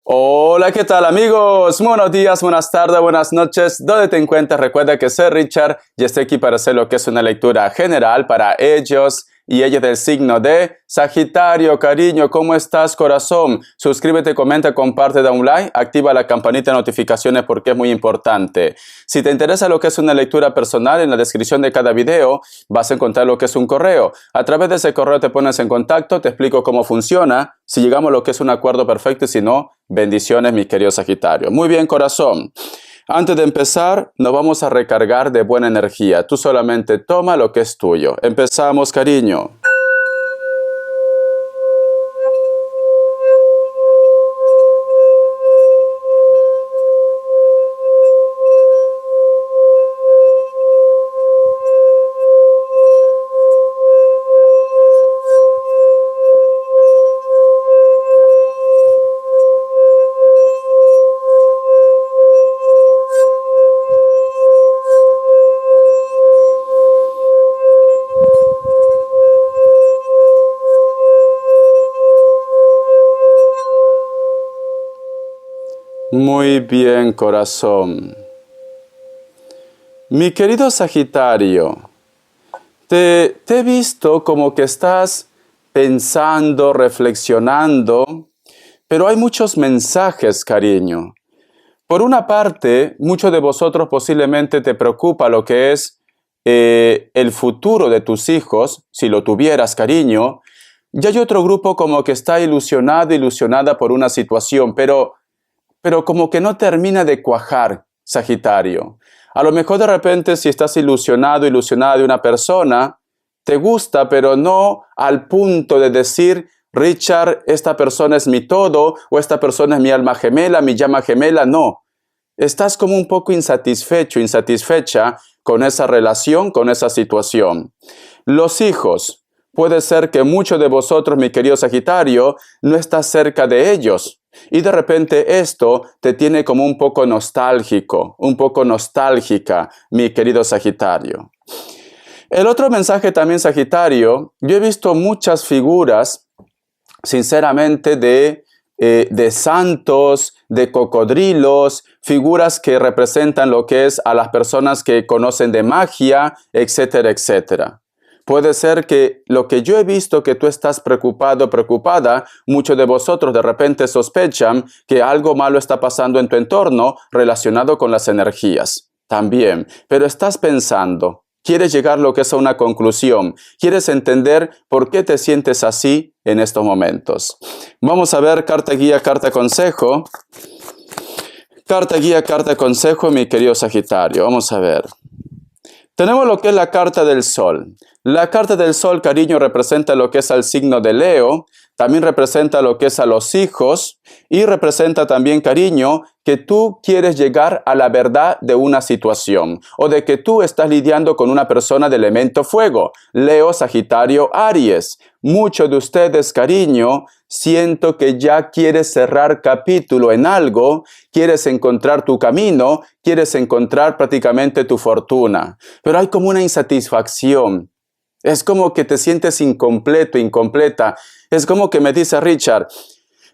Hola, ¿qué tal amigos? Buenos días, buenas tardes, buenas noches. ¿Dónde te encuentras? Recuerda que soy Richard y estoy aquí para hacer lo que es una lectura general para ellos y ellas del signo de Sagitario. Cariño, ¿cómo estás, corazón? Suscríbete, comenta, comparte, da un like, activa la campanita de notificaciones porque es muy importante. Si te interesa lo que es una lectura personal, en la descripción de cada video vas a encontrar lo que es un correo. A través de ese correo te pones en contacto, te explico cómo funciona, si llegamos a lo que es un acuerdo perfecto y si no, bendiciones, mi querido Sagitario. Muy bien, corazón. Antes de empezar, nos vamos a recargar de buena energía. Tú solamente toma lo que es tuyo. Empezamos, cariño. Muy bien, corazón. Mi querido Sagitario, te he visto como que estás pensando, reflexionando, pero hay muchos mensajes, cariño. Por una parte, muchos de vosotros posiblemente te preocupa lo que es el futuro de tus hijos, si lo tuvieras, cariño. Y hay otro grupo como que está ilusionado, ilusionada por una situación, pero como que no termina de cuajar, Sagitario. A lo mejor de repente si estás ilusionado, ilusionada de una persona, te gusta, pero no al punto de decir, Richard, esta persona es mi todo, o esta persona es mi alma gemela, mi llama gemela, no. Estás como un poco insatisfecho, insatisfecha con esa relación, con esa situación. Los hijos, puede ser que muchos de vosotros, mi querido Sagitario, no estás cerca de ellos. Y de repente esto te tiene como un poco nostálgico, un poco nostálgica, mi querido Sagitario. El otro mensaje también, Sagitario, yo he visto muchas figuras, sinceramente, de santos, de cocodrilos, figuras que representan lo que es a las personas que conocen de magia, etcétera, etcétera. Puede ser que lo que yo he visto que tú estás preocupado, preocupada, muchos de vosotros de repente sospechan que algo malo está pasando en tu entorno relacionado con las energías. También, pero estás pensando, quieres llegar a lo que es a una conclusión, quieres entender por qué te sientes así en estos momentos. Vamos a ver carta guía, carta consejo. Carta guía, carta consejo, mi querido Sagitario. Vamos a ver. Tenemos lo que es la carta del sol. La carta del sol, cariño, representa lo que es al signo de Leo, también representa lo que es a los hijos y representa también, cariño, que tú quieres llegar a la verdad de una situación o de que tú estás lidiando con una persona de elemento fuego. Leo, Sagitario, Aries. Muchos de ustedes, cariño, siento que ya quieres cerrar capítulo en algo, quieres encontrar tu camino, quieres encontrar prácticamente tu fortuna. Pero hay como una insatisfacción. Es como que te sientes incompleto, incompleta. Es como que me dice Richard,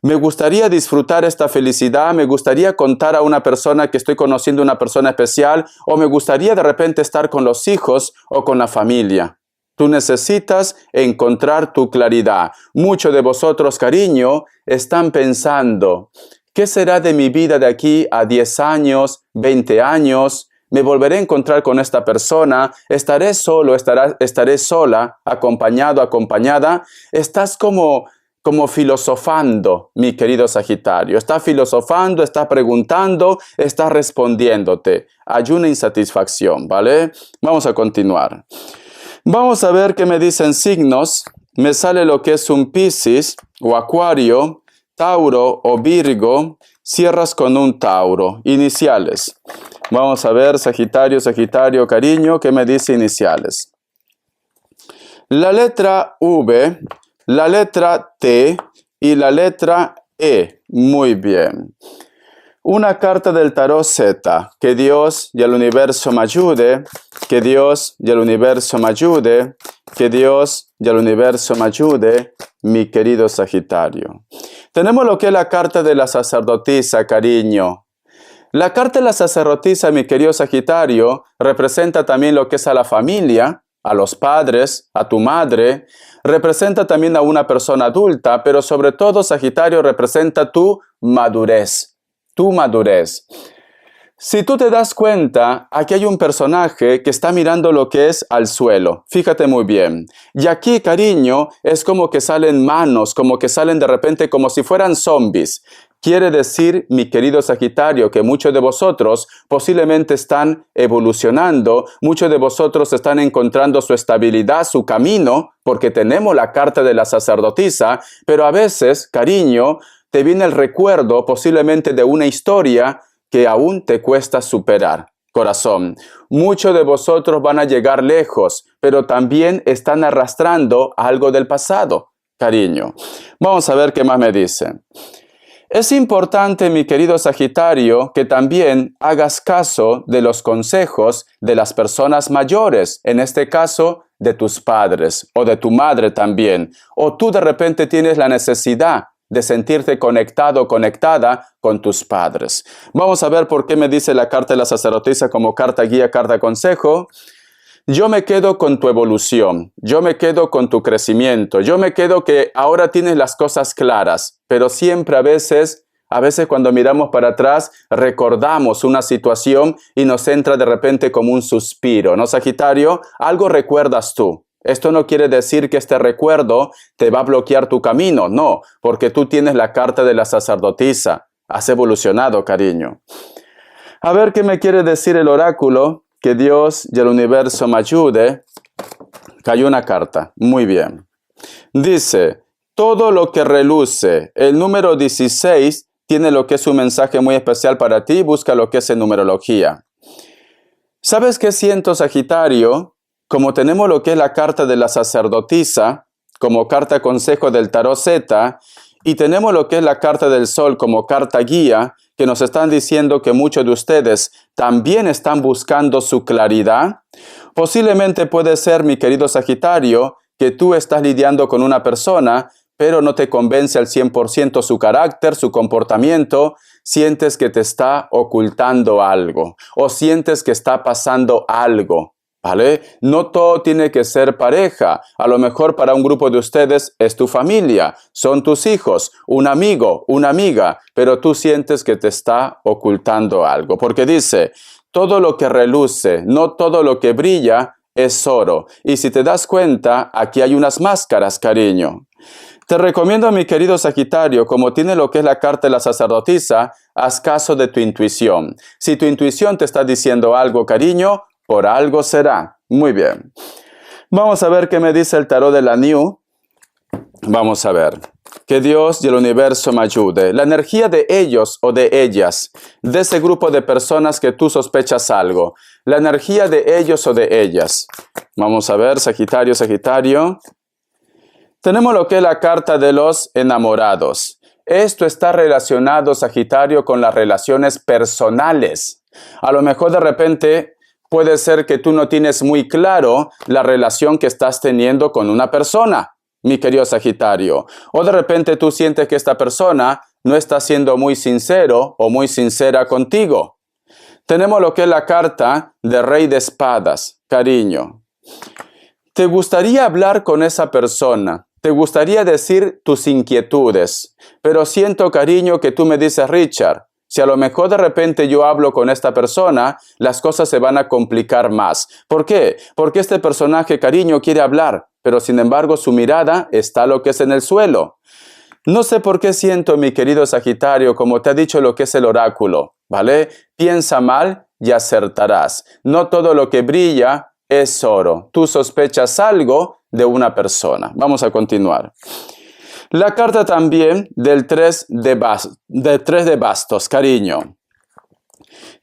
me gustaría disfrutar esta felicidad, me gustaría contar a una persona que estoy conociendo, una persona especial, o me gustaría de repente estar con los hijos o con la familia. Tú necesitas encontrar tu claridad. Muchos de vosotros, cariño, están pensando, ¿qué será de mi vida de aquí a 10 años, 20 años? ¿Me volveré a encontrar con esta persona? ¿Estaré solo? ¿Estaré sola? ¿Acompañado? ¿Acompañada? Estás como filosofando, mi querido Sagitario. Estás filosofando, estás preguntando, estás respondiéndote. Hay una insatisfacción, ¿vale? Vamos a continuar. Vamos a ver qué me dicen signos. Me sale lo que es un Piscis o Acuario, Tauro o Virgo. Cierras con un Tauro. Iniciales. Vamos a ver, Sagitario, Sagitario, cariño, ¿qué me dice iniciales? La letra V, la letra T y la letra E. Muy bien. Una carta del tarot Z. Que Dios y el universo me ayude. Que Dios y el universo me ayude. Que Dios y el universo me ayude, mi querido Sagitario. Tenemos lo que es la carta de la sacerdotisa, cariño. La carta de la sacerdotisa, mi querido Sagitario, representa también lo que es a la familia, a los padres, a tu madre, representa también a una persona adulta, pero sobre todo, Sagitario, representa tu madurez, tu madurez. Si tú te das cuenta, aquí hay un personaje que está mirando lo que es al suelo. Fíjate muy bien. Y aquí, cariño, es como que salen manos, como que salen de repente como si fueran zombies. Quiere decir, mi querido Sagitario, que muchos de vosotros posiblemente están evolucionando, muchos de vosotros están encontrando su estabilidad, su camino, porque tenemos la carta de la sacerdotisa, pero a veces, cariño, te viene el recuerdo posiblemente de una historia que aún te cuesta superar. Corazón, muchos de vosotros van a llegar lejos, pero también están arrastrando algo del pasado, cariño. Vamos a ver qué más me dice. Es importante, mi querido Sagitario, que también hagas caso de los consejos de las personas mayores, en este caso, de tus padres o de tu madre también, o tú de repente tienes la necesidad de sentirte conectado o conectada con tus padres. Vamos a ver por qué me dice la carta de la sacerdotisa como carta guía, carta consejo. Yo me quedo con tu evolución, yo me quedo con tu crecimiento, yo me quedo que ahora tienes las cosas claras, pero siempre a veces cuando miramos para atrás recordamos una situación y nos entra de repente como un suspiro, ¿no, Sagitario? Algo recuerdas tú. Esto no quiere decir que este recuerdo te va a bloquear tu camino, no, porque tú tienes la carta de la sacerdotisa. Has evolucionado, cariño. A ver qué me quiere decir el oráculo, que Dios y el universo me ayude. Cayó una carta, muy bien. Dice, todo lo que reluce, el número 16 tiene lo que es un mensaje muy especial para ti, busca lo que es en numerología. ¿Sabes qué siento, Sagitario? Como tenemos lo que es la carta de la sacerdotisa, como carta consejo del tarot Z, y tenemos lo que es la carta del sol como carta guía, que nos están diciendo que muchos de ustedes también están buscando su claridad, posiblemente puede ser, mi querido Sagitario, que tú estás lidiando con una persona, pero no te convence al 100% su carácter, su comportamiento, sientes que te está ocultando algo, o sientes que está pasando algo. ¿Vale? No todo tiene que ser pareja. A lo mejor para un grupo de ustedes es tu familia, son tus hijos, un amigo, una amiga, pero tú sientes que te está ocultando algo. Porque dice, todo lo que reluce, no todo lo que brilla es oro. Y si te das cuenta, aquí hay unas máscaras, cariño. Te recomiendo, mi querido Sagitario, como tiene lo que es la carta de la sacerdotisa, haz caso de tu intuición. Si tu intuición te está diciendo algo, cariño, por algo será. Muy bien. Vamos a ver qué me dice el tarot de la New. Vamos a ver. Que Dios y el universo me ayude. La energía de ellos o de ellas, de ese grupo de personas que tú sospechas algo. La energía de ellos o de ellas. Vamos a ver, Sagitario, Sagitario. Tenemos lo que es la carta de los enamorados. Esto está relacionado, Sagitario, con las relaciones personales. A lo mejor de repente puede ser que tú no tienes muy claro la relación que estás teniendo con una persona, mi querido Sagitario. O de repente tú sientes que esta persona no está siendo muy sincero o muy sincera contigo. Tenemos lo que es la carta de Rey de Espadas, cariño. ¿Te gustaría hablar con esa persona? ¿Te gustaría decir tus inquietudes? Pero siento, cariño, que tú me dices, Richard, si a lo mejor de repente yo hablo con esta persona, las cosas se van a complicar más. ¿Por qué? Porque este personaje, cariño, quiere hablar, pero sin embargo su mirada está lo que es en el suelo. No sé por qué siento, mi querido Sagitario, como te ha dicho lo que es el oráculo, ¿vale? Piensa mal y acertarás. No todo lo que brilla es oro. Tú sospechas algo de una persona. Vamos a continuar. La carta también del 3 de bastos, cariño.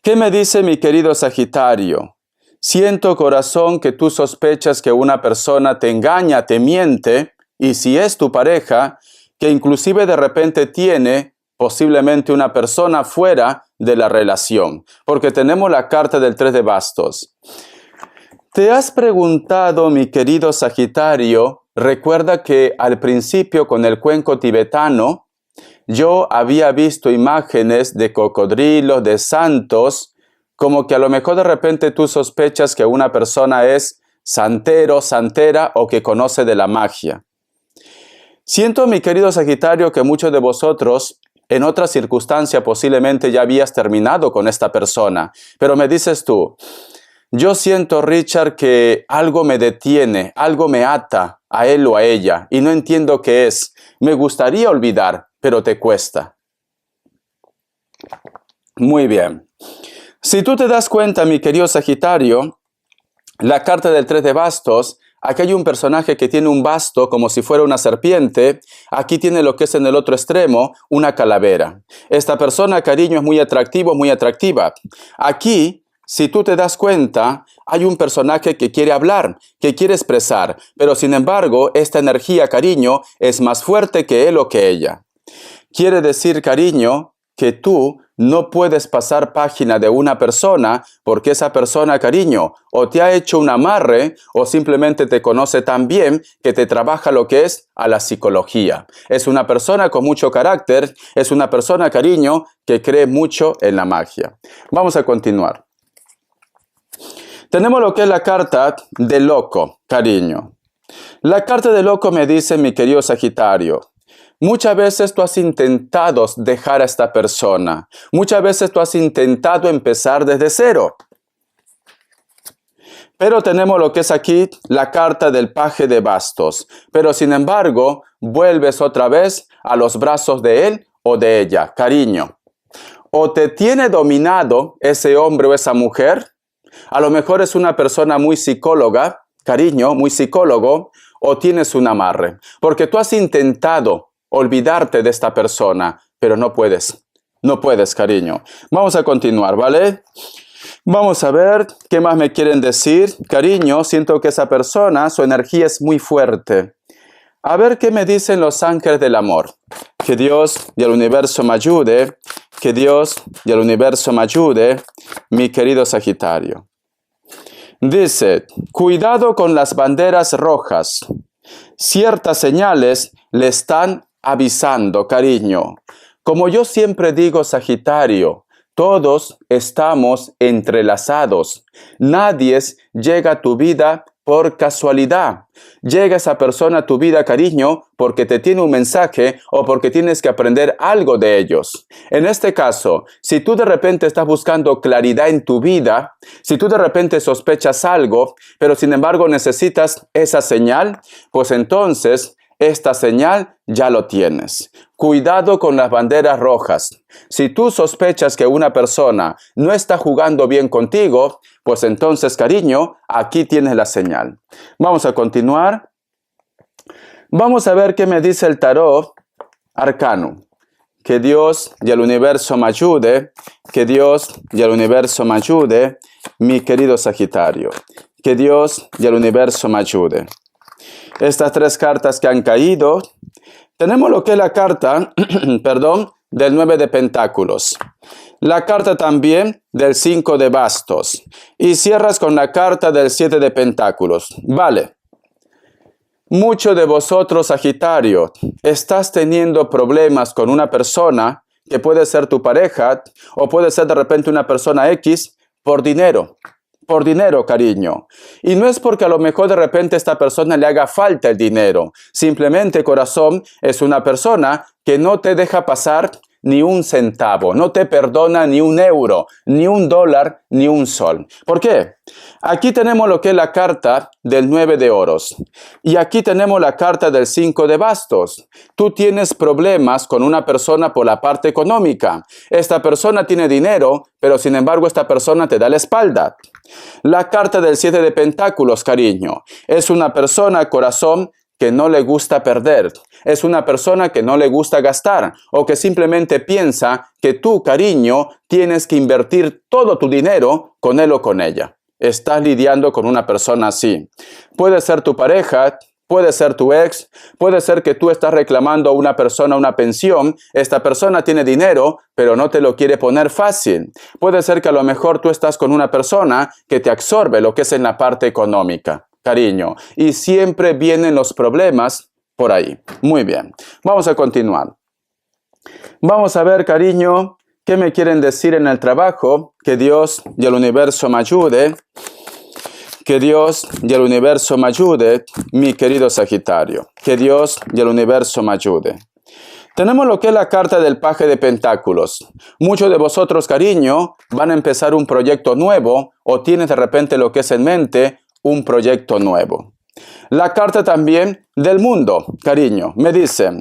¿Qué me dice mi querido Sagitario? Siento, corazón, que tú sospechas que una persona te engaña, te miente, y si es tu pareja, que inclusive de repente tiene posiblemente una persona fuera de la relación, porque tenemos la carta del 3 de bastos. ¿Te has preguntado, mi querido Sagitario? Recuerda que al principio con el cuenco tibetano, yo había visto imágenes de cocodrilos, de santos, como que a lo mejor de repente tú sospechas que una persona es santero, santera o que conoce de la magia. Siento, mi querido Sagitario, que muchos de vosotros en otra circunstancia posiblemente ya habías terminado con esta persona, pero me dices tú, yo siento, Richard, que algo me detiene, algo me ata a él o a ella y no entiendo qué es. Me gustaría olvidar, pero te cuesta. Muy bien. Si tú te das cuenta, mi querido Sagitario, la carta del 3 de bastos, aquí hay un personaje que tiene un basto como si fuera una serpiente. Aquí tiene lo que es en el otro extremo, una calavera. Esta persona, cariño, es muy atractivo, muy atractiva. Aquí, si tú te das cuenta, hay un personaje que quiere hablar, que quiere expresar, pero sin embargo, esta energía, cariño, es más fuerte que él o que ella. Quiere decir, cariño, que tú no puedes pasar página de una persona porque esa persona, cariño, o te ha hecho un amarre o simplemente te conoce tan bien que te trabaja lo que es a la psicología. Es una persona con mucho carácter, es una persona, cariño, que cree mucho en la magia. Vamos a continuar. Tenemos lo que es la carta de loco, cariño. La carta de loco me dice, mi querido Sagitario, muchas veces tú has intentado dejar a esta persona. Muchas veces tú has intentado empezar desde cero. Pero tenemos lo que es aquí la carta del paje de bastos. Pero sin embargo, vuelves otra vez a los brazos de él o de ella, cariño. O te tiene dominado ese hombre o esa mujer. A lo mejor es una persona muy psicóloga, cariño, muy psicólogo, o tienes un amarre. Porque tú has intentado olvidarte de esta persona, pero no puedes. No puedes, cariño. Vamos a continuar, ¿vale? Vamos a ver qué más me quieren decir. Cariño, siento que esa persona, su energía es muy fuerte. A ver qué me dicen los ángeles del amor. Que Dios y el universo me ayude. Que Dios y el universo me ayude, mi querido Sagitario. Dice, cuidado con las banderas rojas. Ciertas señales le están avisando, cariño. Como yo siempre digo, Sagitario, todos estamos entrelazados. Nadie llega a tu vida por casualidad. Llega esa persona a tu vida, cariño, porque te tiene un mensaje o porque tienes que aprender algo de ellos. En este caso, si tú de repente estás buscando claridad en tu vida, si tú de repente sospechas algo, pero sin embargo necesitas esa señal, pues entonces esta señal ya lo tienes. Cuidado con las banderas rojas. Si tú sospechas que una persona no está jugando bien contigo, pues entonces, cariño, aquí tienes la señal. Vamos a continuar. Vamos a ver qué me dice el tarot arcano. Que Dios y el universo me ayude. Que Dios y el universo me ayude, mi querido Sagitario. Que Dios y el universo me ayude. Estas tres cartas que han caído, tenemos lo que es la carta, del 9 de pentáculos. La carta también del 5 de bastos. Y cierras con la carta del 7 de pentáculos. Vale. Muchos de vosotros, Sagitario, estás teniendo problemas con una persona que puede ser tu pareja o puede ser de repente una persona X por dinero. Por dinero, cariño. Y no es porque a lo mejor de repente a esta persona le haga falta el dinero. Simplemente, corazón, es una persona que no te deja pasar ni un centavo, no te perdona ni un euro, ni un dólar, ni un sol. ¿Por qué? Aquí tenemos lo que es la carta del 9 de oros. Y aquí tenemos la carta del 5 de bastos. Tú tienes problemas con una persona por la parte económica. Esta persona tiene dinero, pero sin embargo esta persona te da la espalda. La carta del 7 de pentáculos, cariño, es una persona, corazón, que no le gusta perder. Es una persona que no le gusta gastar o que simplemente piensa que tú, cariño, tienes que invertir todo tu dinero con él o con ella. Estás lidiando con una persona así. Puede ser tu pareja, puede ser tu ex, puede ser que tú estás reclamando a una persona una pensión. Esta persona tiene dinero, pero no te lo quiere poner fácil. Puede ser que a lo mejor tú estás con una persona que te absorbe lo que es en la parte económica. Cariño, y siempre vienen los problemas por ahí. Muy bien, vamos a continuar. Vamos a ver, cariño, qué me quieren decir en el trabajo. Que Dios y el universo me ayude. Que Dios y el universo me ayude, mi querido Sagitario. Que Dios y el universo me ayude. Tenemos lo que es la carta del paje de pentáculos. Muchos de vosotros, cariño, van a empezar un proyecto nuevo o tienes de repente lo que es en mente un proyecto nuevo. La carta también del mundo, cariño, me dice,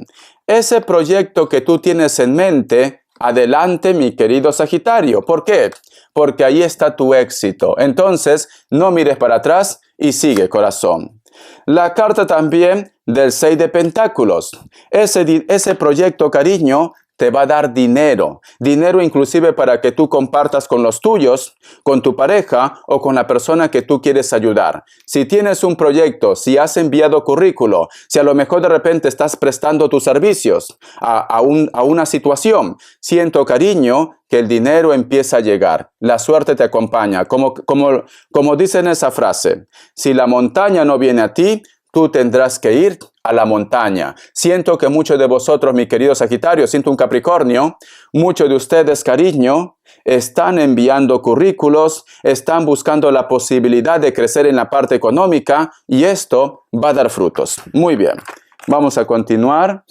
ese proyecto que tú tienes en mente, adelante, mi querido Sagitario. ¿Por qué? Porque ahí está tu éxito. Entonces, no mires para atrás y sigue, corazón. La carta también del 6 de pentáculos. Ese proyecto, cariño, te va a dar dinero. Dinero inclusive para que tú compartas con los tuyos, con tu pareja o con la persona que tú quieres ayudar. Si tienes un proyecto, si has enviado currículo, si a lo mejor de repente estás prestando tus servicios a una situación, siento, cariño, que el dinero empieza a llegar. La suerte te acompaña. Como dice en esa frase, si la montaña no viene a ti, tú tendrás que ir a la montaña. Siento que muchos de vosotros, mi querido Sagitario, siento un Capricornio, muchos de ustedes, cariño, están enviando currículos, están buscando la posibilidad de crecer en la parte económica y esto va a dar frutos. Muy bien, vamos a continuar.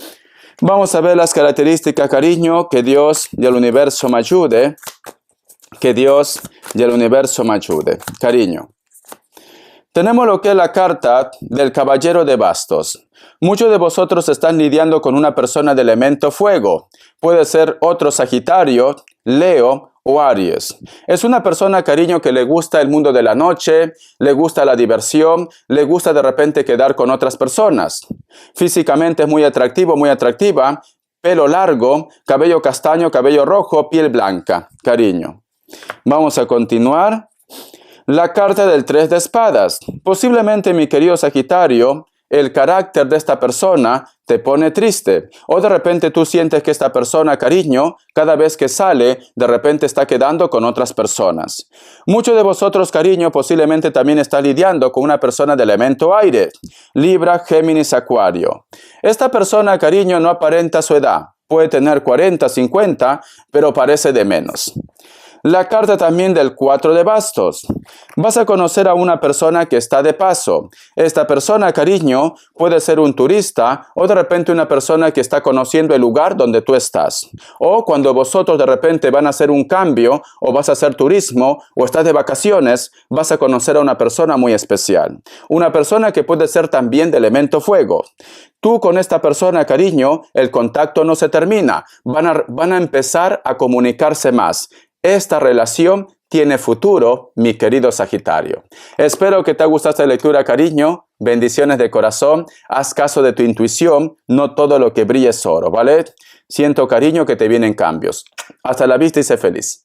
Vamos a ver las características, cariño, que Dios y el universo me ayude. Que Dios y el universo me ayude. Cariño. Tenemos lo que es la carta del caballero de bastos. Muchos de vosotros están lidiando con una persona de elemento fuego. Puede ser otro Sagitario, Leo o Aries. Es una persona, cariño, que le gusta el mundo de la noche, le gusta la diversión, le gusta de repente quedar con otras personas. Físicamente es muy atractivo, muy atractiva, pelo largo, cabello castaño, cabello rojo, piel blanca, cariño. Vamos a continuar. La carta del 3 de espadas. Posiblemente, mi querido Sagitario, el carácter de esta persona te pone triste. O de repente tú sientes que esta persona, cariño, cada vez que sale, de repente está quedando con otras personas. Muchos de vosotros, cariño, posiblemente también está lidiando con una persona de elemento aire. Libra, Géminis, Acuario. Esta persona, cariño, no aparenta su edad. Puede tener 40, 50, pero parece de menos. La carta también del 4 de bastos. Vas a conocer a una persona que está de paso. Esta persona, cariño, puede ser un turista o de repente una persona que está conociendo el lugar donde tú estás. O cuando vosotros de repente van a hacer un cambio o vas a hacer turismo o estás de vacaciones, vas a conocer a una persona muy especial. Una persona que puede ser también de elemento fuego. Tú con esta persona, cariño, el contacto no se termina. Van a empezar a comunicarse más. Esta relación tiene futuro, mi querido Sagitario. Espero que te haya gustado esta lectura, cariño. Bendiciones de corazón. Haz caso de tu intuición. No todo lo que brilla es oro, ¿vale? Siento, cariño, que te vienen cambios. Hasta la vista y sé feliz.